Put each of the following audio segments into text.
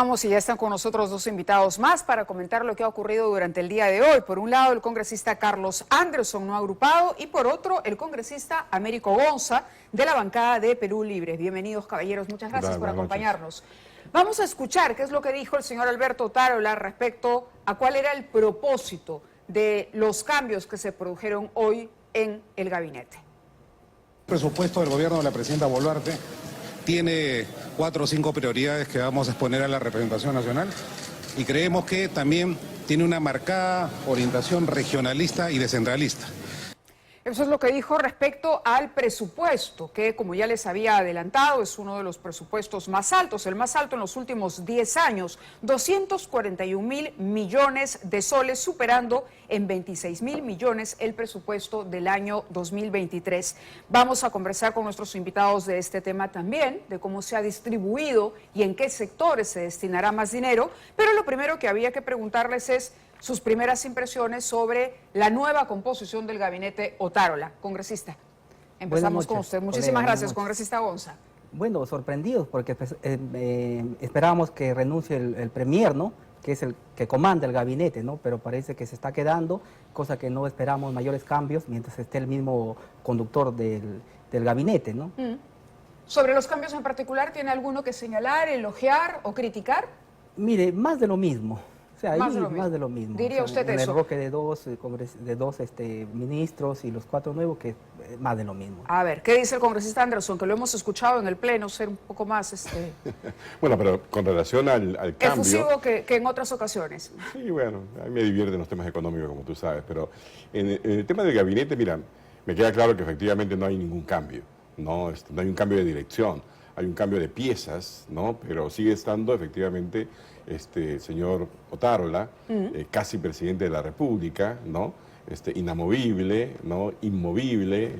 Vamos, y ya están con nosotros dos invitados más para comentar lo que ha ocurrido durante el día de hoy. Por un lado, el congresista Carlos Anderson, no agrupado, y por otro, el congresista Américo Gonza, de la bancada de Perú Libre. Bienvenidos, caballeros. Muchas gracias por acompañarnos. Vamos a escuchar qué es lo que dijo el señor Alberto Otárola respecto a cuál era el propósito de los cambios que se produjeron hoy en el gabinete. El presupuesto del gobierno de la presidenta Boluarte tiene 4 o 5 prioridades que vamos a exponer a la representación nacional y creemos que también tiene una marcada orientación regionalista y descentralista. Eso es lo que dijo respecto al presupuesto, que como ya les había adelantado es uno de los presupuestos más altos, el más alto en los últimos 10 años, 241.000 millones de soles, superando en 26.000 millones el presupuesto del año 2023. Vamos a conversar con nuestros invitados de este tema también, de cómo se ha distribuido y en qué sectores se destinará más dinero, pero lo primero que había que preguntarles es sus primeras impresiones sobre la nueva composición del gabinete Otárola. Congresista, empezamos con usted. Muchísimas gracias, congresista Gonza. Bueno, sorprendidos porque esperábamos que renuncie el premier, ¿no?, que es el que comanda el gabinete, ¿no?, pero parece que se está quedando, cosa que no esperamos mayores cambios mientras esté el mismo conductor del gabinete, ¿no? Sobre los cambios en particular, ¿tiene alguno que señalar, elogiar o criticar? Mire, más de lo mismo. O sea, más de lo mismo. ¿Diría usted eso? El enroque de dos ministros y los 4 nuevos, que más de lo mismo. A ver, ¿qué dice el congresista Anderson? Que lo hemos escuchado en el Pleno ser un poco más... Bueno, pero con relación al cambio... efusivo que en otras ocasiones. Sí, bueno, a mí me divierten los temas económicos, como tú sabes, pero en el tema del gabinete, mira, me queda claro que efectivamente no hay ningún cambio, no hay un cambio de dirección, hay un cambio de piezas, ¿no? Pero sigue estando efectivamente el señor Otárola, casi presidente de la República, ¿no? Inamovible, ¿no?, inmovible,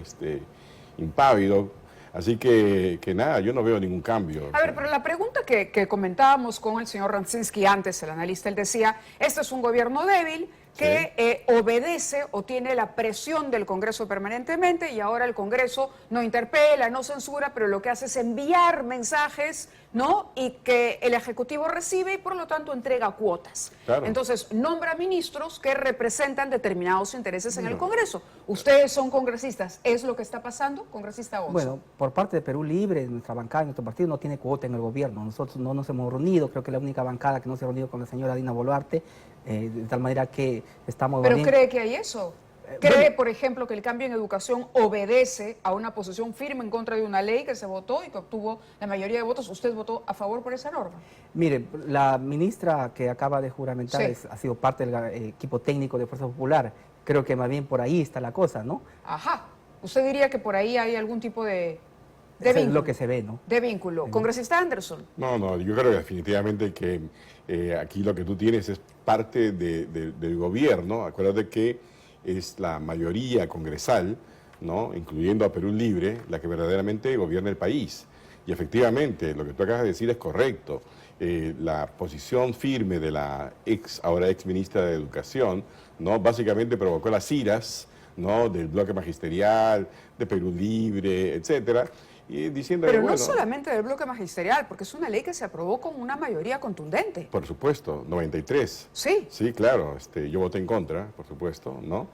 impávido. Así que nada, yo no veo ningún cambio. A ver, pero la pregunta que comentábamos con el señor Rancinsky antes, el analista, él decía, este es un gobierno débil que obedece o tiene la presión del Congreso permanentemente y ahora el Congreso no interpela, no censura, pero lo que hace es enviar mensajes, ¿no?, y que el Ejecutivo recibe y por lo tanto entrega cuotas. Claro. Entonces, nombra ministros que representan determinados intereses en el Congreso. Ustedes son congresistas, ¿es lo que está pasando, congresista Gonza? Bueno, por parte de Perú Libre, nuestra bancada, nuestro partido no tiene cuota en el gobierno. Nosotros no nos hemos reunido, creo que la única bancada que no se ha reunido con la señora Dina Boluarte, de tal manera que estamos... ¿Pero cree que hay eso? ¿Cree, por ejemplo, que el cambio en educación obedece a una posición firme en contra de una ley que se votó y que obtuvo la mayoría de votos? ¿Usted votó a favor por esa norma? Mire, la ministra que acaba de juramentar ha sido parte del equipo técnico de Fuerza Popular. Creo que más bien por ahí está la cosa, ¿no? Ajá. ¿Usted diría que por ahí hay algún tipo de vínculo? Es lo que se ve, ¿no? De vínculo. ¿Congresista Anderson? No, yo creo que definitivamente que aquí lo que tú tienes es parte del gobierno. Acuérdate que es la mayoría congresal, ¿no?, incluyendo a Perú Libre, la que verdaderamente gobierna el país. Y efectivamente, lo que tú acabas de decir es correcto. La posición firme de la ahora ex ministra de Educación, ¿no?, básicamente provocó las iras, ¿no?, del bloque magisterial, de Perú Libre, etcétera. Y diciendo, pero no solamente del bloque magisterial, porque es una ley que se aprobó con una mayoría contundente. Por supuesto, 93. Sí. Sí, claro, yo voté en contra, por supuesto, ¿no?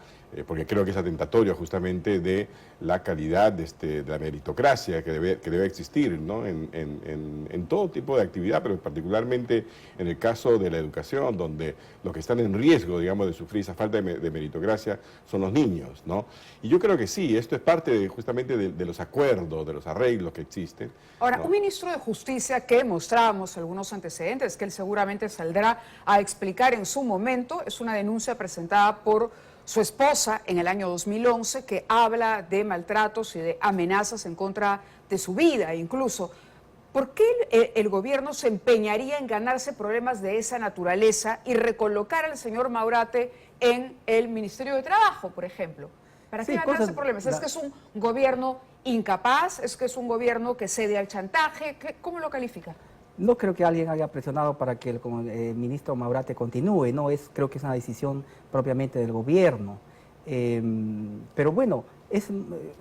Porque creo que es atentatorio justamente de la calidad de la meritocracia que debe existir, ¿no?, en todo tipo de actividad, pero particularmente en el caso de la educación, donde los que están en riesgo, digamos, de sufrir esa falta de meritocracia son los niños, ¿no? Y yo creo que sí, esto es parte justamente de los acuerdos, de los arreglos que existen. Ahora, ¿no? Un ministro de Justicia que mostrábamos algunos antecedentes que él seguramente saldrá a explicar en su momento, es una denuncia presentada por su esposa en el año 2011 que habla de maltratos y de amenazas en contra de su vida incluso. ¿Por qué el gobierno se empeñaría en ganarse problemas de esa naturaleza y recolocar al señor Maurate en el Ministerio de Trabajo, por ejemplo? ¿Para qué ganarse problemas? ¿Es que es un gobierno incapaz? ¿Es que es un gobierno que cede al chantaje? ¿Cómo lo califica? No creo que alguien haya presionado para que el ministro Maurate continúe, no, creo que es una decisión propiamente del gobierno. Pero bueno,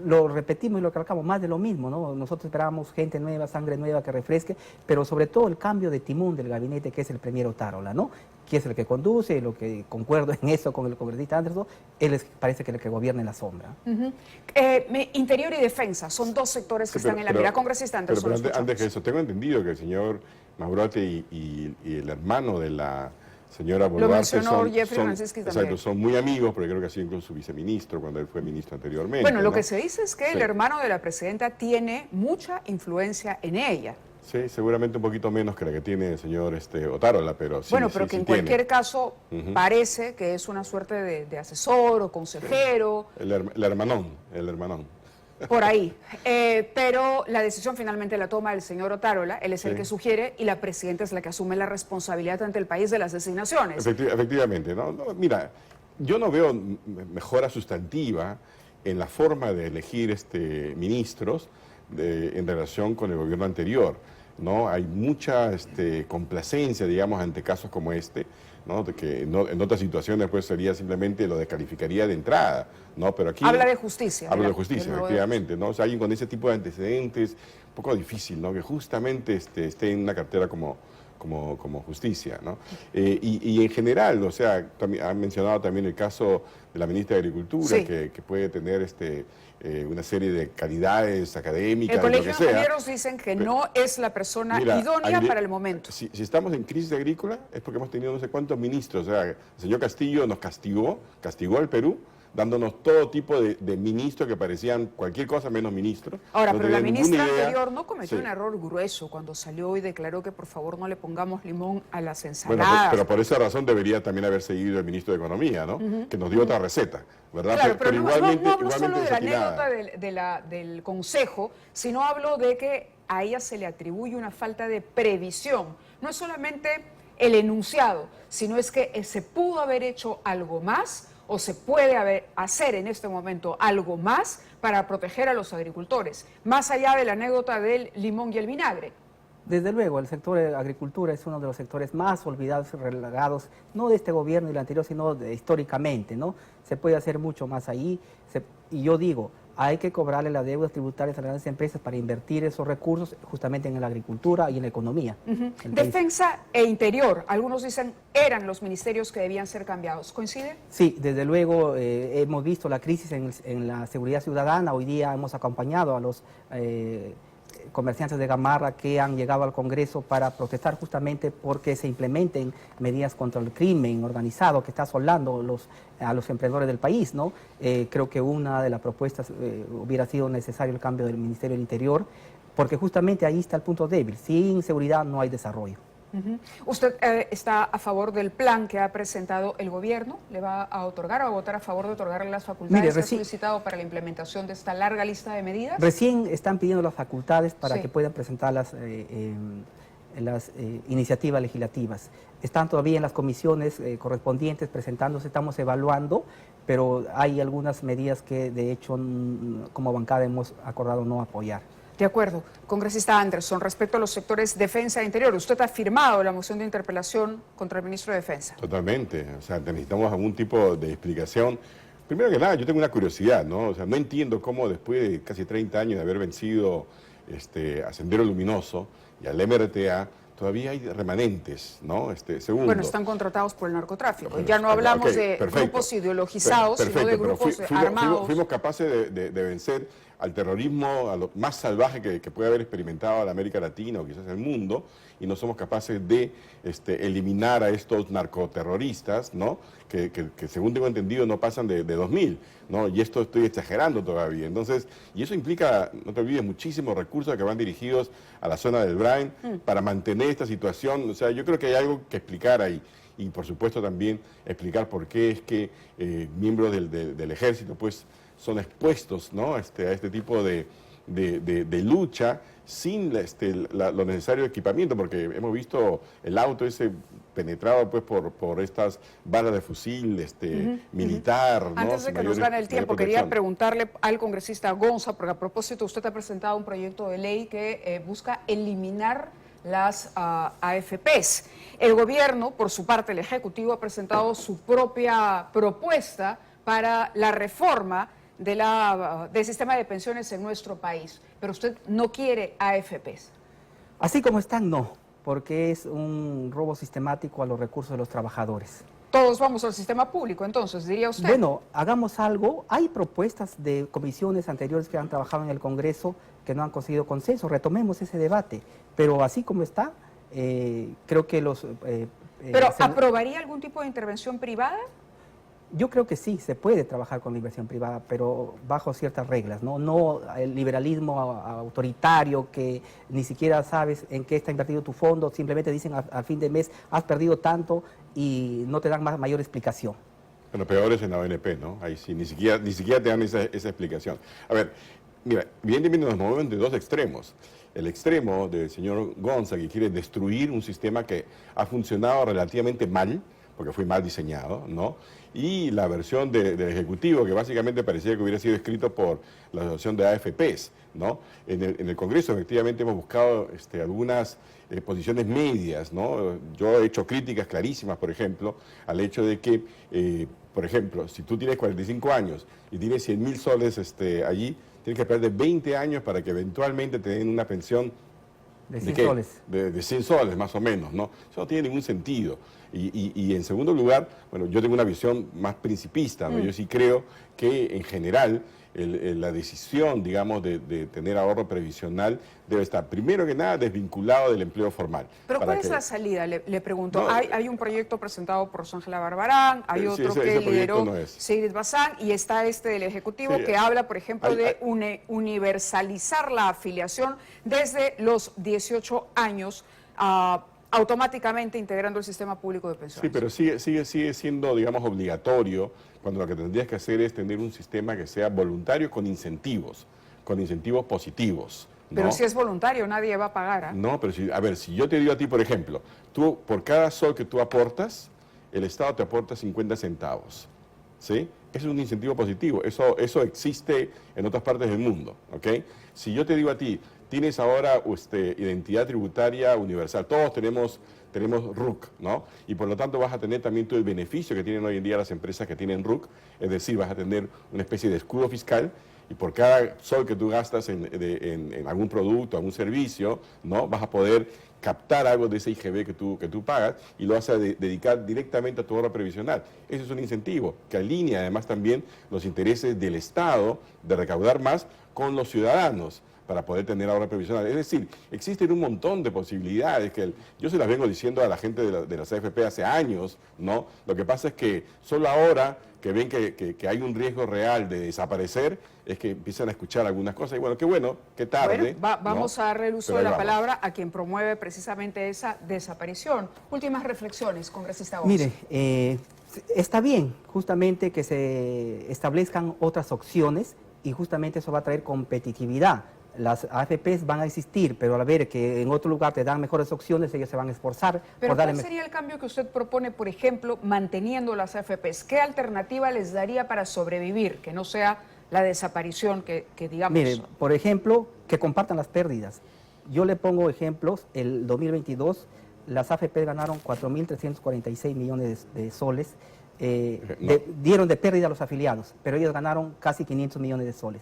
lo repetimos y lo recalcamos, más de lo mismo, ¿no? Nosotros esperábamos gente nueva, sangre nueva que refresque, pero sobre todo el cambio de timón del gabinete, que es el premier Otárola, ¿no? Que es el que conduce, lo que concuerdo en eso con el congresista Anderson, parece que es el que gobierna en la sombra. Interior y defensa, son dos sectores que están en la mira. Congresista Anderson. Pero antes que eso, tengo entendido que el señor Mabrote y el hermano de la señora Boluarte son muy amigos, porque creo que ha sido incluso su viceministro cuando él fue ministro anteriormente. Bueno, lo ¿no? que se dice es que el hermano de la presidenta tiene mucha influencia en ella. Sí, seguramente un poquito menos que la que tiene el señor Otárola, pero sí. Bueno, pero sí, que sí en tiene. cualquier caso parece que es una suerte de asesor o consejero. Sí. El hermanón. Por ahí. Pero la decisión finalmente la toma el señor Otárola, él es el que sugiere, y la presidenta es la que asume la responsabilidad ante el país de las designaciones. Efectivamente. No, mira, yo no veo mejora sustantiva en la forma de elegir ministros en relación con el gobierno anterior, ¿no? Hay mucha complacencia, digamos, ante casos como este, ¿no? De que en otras situaciones pues sería simplemente lo descalificaría de entrada, ¿no? Pero aquí habla de justicia. Habla de justicia, efectivamente, ¿no? O sea, alguien con ese tipo de antecedentes, un poco difícil, ¿no? Que justamente esté en una cartera como justicia, ¿no? Y en general, o sea, han mencionado también el caso de la ministra de Agricultura, que puede tener una serie de calidades académicas, el Colegio lo que de sea. Ingenieros dicen que no es la persona idónea para el momento. Si estamos en crisis agrícola es porque hemos tenido no sé cuántos ministros. O sea, el señor Castillo nos castigó al Perú, dándonos todo tipo de ministros que parecían cualquier cosa menos ministros. Ahora, pero la ministra anterior no cometió un error grueso cuando salió y declaró que por favor no le pongamos limón a las ensaladas. Bueno, pero por esa razón debería también haber seguido el ministro de Economía, ¿no? Que nos dio otra receta, ¿verdad? Claro, pero igualmente, no hablo solo de la anécdota del Consejo, sino hablo de que a ella se le atribuye una falta de previsión. No es solamente el enunciado, sino es que se pudo haber hecho algo más o se puede hacer en este momento algo más para proteger a los agricultores, más allá de la anécdota del limón y el vinagre. Desde luego, el sector de agricultura es uno de los sectores más olvidados y relegados, no de este gobierno y del anterior, sino históricamente, ¿no? Se puede hacer mucho más ahí, y yo digo, hay que cobrarle las deudas tributarias a las grandes empresas para invertir esos recursos justamente en la agricultura y en la economía. Defensa e Interior, algunos dicen, eran los ministerios que debían ser cambiados. ¿Coincide? Sí, desde luego hemos visto la crisis en la seguridad ciudadana. Hoy día hemos acompañado a los comerciantes de Gamarra que han llegado al Congreso para protestar justamente porque se implementen medidas contra el crimen organizado que está asolando a los emprendedores del país, ¿no? Creo que una de las propuestas hubiera sido necesario el cambio del Ministerio del Interior, porque justamente ahí está el punto débil. Sin seguridad no hay desarrollo. ¿Usted está a favor del plan que ha presentado el gobierno? ¿Le va a otorgar o a votar a favor de otorgarle las facultades que ha solicitado para la implementación de esta larga lista de medidas? Recién están pidiendo las facultades para que puedan presentar las iniciativas legislativas. Están todavía en las comisiones correspondientes presentándose, estamos evaluando, pero hay algunas medidas que de hecho como bancada hemos acordado no apoyar. De acuerdo. Congresista Anderson, respecto a los sectores defensa e interior, usted ha firmado la moción de interpelación contra el ministro de Defensa. Totalmente. O sea, necesitamos algún tipo de explicación. Primero que nada, yo tengo una curiosidad, ¿no? O sea, no entiendo cómo después de casi 30 años de haber vencido a Sendero Luminoso y al MRTA, todavía hay remanentes, ¿no? Segundo. Bueno, están contratados por el narcotráfico. Bueno, ya no hablamos de grupos ideologizados, sino de grupos armados. Fuimos capaces de vencer al terrorismo, a lo más salvaje que puede haber experimentado la América Latina o quizás el mundo, y no somos capaces de eliminar a estos narcoterroristas, ¿no? Que según tengo entendido no pasan de 2.000, ¿no? Y esto estoy exagerando todavía. Entonces, y eso implica, no te olvides, muchísimos recursos que van dirigidos a la zona del Brain para mantener esta situación. O sea, yo creo que hay algo que explicar ahí. Y por supuesto también explicar por qué es que miembros del ejército pues son expuestos, ¿no? a este tipo de lucha sin lo necesario equipamiento, porque hemos visto el auto ese penetrado pues por estas balas de fusil militar. ¿no? Antes de que nos gane el tiempo, quería preguntarle al congresista Gonza, porque a propósito usted ha presentado un proyecto de ley que busca eliminar las AFPs. El gobierno, por su parte, el Ejecutivo, ha presentado su propia propuesta para la reforma del sistema de pensiones en nuestro país, pero usted no quiere AFPs. Así como están, no, porque es un robo sistemático a los recursos de los trabajadores. Todos vamos al sistema público, entonces, diría usted. Bueno, hagamos algo. Hay propuestas de comisiones anteriores que han trabajado en el Congreso que no han conseguido consenso. Retomemos ese debate. Pero así como está, creo que los... ¿Pero aprobaría algún tipo de intervención privada? Yo creo que sí, se puede trabajar con la inversión privada, pero bajo ciertas reglas, no el liberalismo autoritario que ni siquiera sabes en qué está invertido tu fondo, simplemente dicen a fin de mes has perdido tanto y no te dan mayor explicación. Bueno, peor es en la ONP, ¿no? Ahí sí, ni siquiera te dan esa explicación. A ver, mira, evidentemente nos movemos de dos extremos. El extremo del señor Gonza, que quiere destruir un sistema que ha funcionado relativamente mal, porque fue mal diseñado, ¿no? Y la versión del Ejecutivo, que básicamente parecía que hubiera sido escrito por la Asociación de AFPs, ¿no? En el Congreso, efectivamente, hemos buscado algunas posiciones medias, ¿no? Yo he hecho críticas clarísimas, por ejemplo, al hecho de que, por ejemplo, si tú tienes 45 años y tienes 100.000 soles allí, tienes que esperar de 20 años para que eventualmente te den una pensión de 100 soles. De 100 soles, más o menos, ¿no? Eso no tiene ningún sentido. Y en segundo lugar, bueno, yo tengo una visión más principista, ¿no? Yo sí creo que en general la decisión, digamos, de tener ahorro previsional debe estar, primero que nada, desvinculado del empleo formal. ¿Pero cuál es la salida? Le pregunto. No, hay un proyecto presentado por Rosángela Barbarán, hay otro que lideró Sigrid Bazán, y está este del Ejecutivo que habla, por ejemplo, de universalizar la afiliación desde los 18 años automáticamente integrando el sistema público de pensiones. Sí, pero sigue siendo, digamos, obligatorio, cuando lo que tendrías que hacer es tener un sistema que sea voluntario con incentivos positivos, ¿no? Pero si es voluntario, nadie va a pagar, ¿eh? No, pero si yo te digo a ti, por ejemplo, tú por cada sol que tú aportas, el Estado te aporta 50 centavos, ¿sí? Eso es un incentivo positivo, eso existe en otras partes del mundo, ¿ok? Si yo te digo a ti, tienes ahora identidad tributaria universal, todos tenemos RUC, ¿no? Y por lo tanto vas a tener también todo el beneficio que tienen hoy en día las empresas que tienen RUC, es decir, vas a tener una especie de escudo fiscal y por cada sol que tú gastas en algún producto, algún servicio, ¿no? Vas a poder captar algo de ese IGB que tú pagas y lo vas a dedicar directamente a tu ahorro previsional. Eso es un incentivo que alinea además también los intereses del Estado de recaudar más con los ciudadanos para poder tener ahorro previsional. Es decir, existen un montón de posibilidades que yo se las vengo diciendo a la gente de las AFP hace años, ¿no? Lo que pasa es que solo ahora que ven que hay un riesgo real de desaparecer, es que empiezan a escuchar algunas cosas. Y bueno, qué tarde. Bueno, vamos a darle el uso de la palabra a quien promueve precisamente esa desaparición. Últimas reflexiones, congresista Gonza. Mire, está bien justamente que se establezcan otras opciones y justamente eso va a traer competitividad. Las AFPs van a existir, pero al ver que en otro lugar te dan mejores opciones, ellos se van a esforzar. Pero ¿cuál sería el cambio que usted propone, por ejemplo, manteniendo las AFPs? ¿Qué alternativa les daría para sobrevivir, que no sea la desaparición que digamos? Mire, por ejemplo, que compartan las pérdidas. Yo le pongo ejemplos. El 2022 las AFPs ganaron 4.346 millones de soles. Dieron de pérdida a los afiliados, pero ellos ganaron casi 500 millones de soles.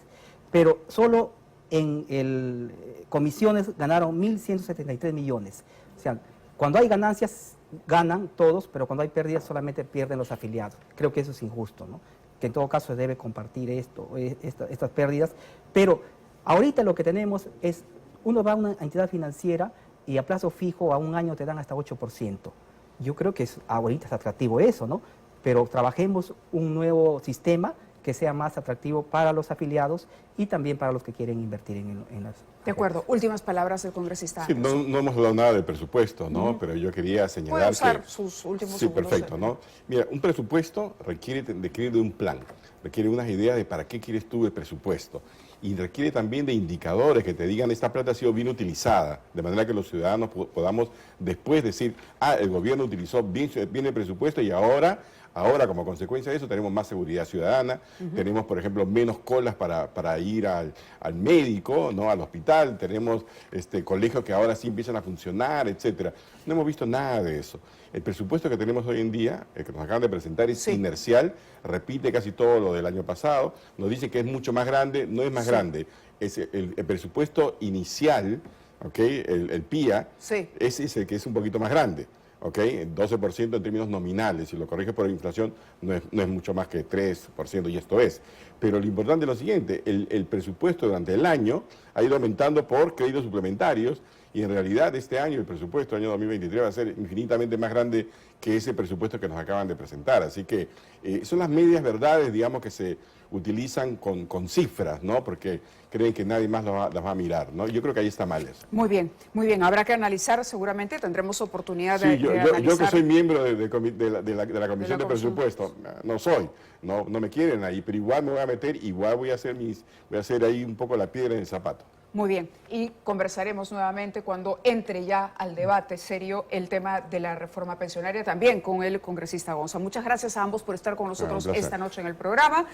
Pero solo en comisiones ganaron 1.173 millones. O sea, cuando hay ganancias ganan todos, pero cuando hay pérdidas solamente pierden los afiliados. Creo que eso es injusto, ¿no? Que en todo caso se debe compartir estas pérdidas. Pero ahorita lo que tenemos es, uno va a una entidad financiera y a plazo fijo a un año te dan hasta 8%. Yo creo que ahorita es atractivo eso, ¿no? Pero trabajemos un nuevo sistema que sea más atractivo para los afiliados y también para los que quieren invertir en las... De acuerdo. Últimas palabras del congresista. Sí, no hemos hablado nada del presupuesto, ¿no? Pero yo quería señalar sus últimos sí, perfecto, ¿no? Mira, un presupuesto requiere de un plan, requiere unas ideas de para qué quieres tú el presupuesto y requiere también de indicadores que te digan esta plata ha sido bien utilizada, de manera que los ciudadanos podamos después decir, el gobierno utilizó bien el presupuesto y ahora Ahora, como consecuencia de eso, tenemos más seguridad ciudadana, tenemos, por ejemplo, menos colas para ir al médico, ¿no? Al hospital, tenemos colegios que ahora sí empiezan a funcionar, etcétera. No hemos visto nada de eso. El presupuesto que tenemos hoy en día, el que nos acaban de presentar, es inercial, repite casi todo lo del año pasado, nos dice que es mucho más grande, no es más grande. Es el presupuesto inicial, ¿okay? El PIA, ese es el que es un poquito más grande. ¿Ok? 12% en términos nominales, si lo corriges por inflación no es mucho más que 3%, y esto es. Pero lo importante es lo siguiente, el presupuesto durante el año ha ido aumentando por créditos suplementarios, y en realidad este año, el presupuesto del año 2023 va a ser infinitamente más grande que ese presupuesto que nos acaban de presentar. Así que son las medias verdades, digamos, que se utilizan con cifras, ¿no? Porque creen que nadie más las va a mirar, ¿no? Yo creo que ahí está mal eso. Muy bien, habrá que analizar, seguramente tendremos oportunidad de analizar. Yo que soy miembro de la Comisión de Presupuesto, no soy, no me quieren ahí, pero igual me voy a meter, igual voy a hacer ahí un poco la piedra en el zapato. Muy bien, y conversaremos nuevamente cuando entre ya al debate serio el tema de la reforma pensionaria, también con el congresista Gonza. Muchas gracias a ambos por estar con nosotros esta noche en el programa.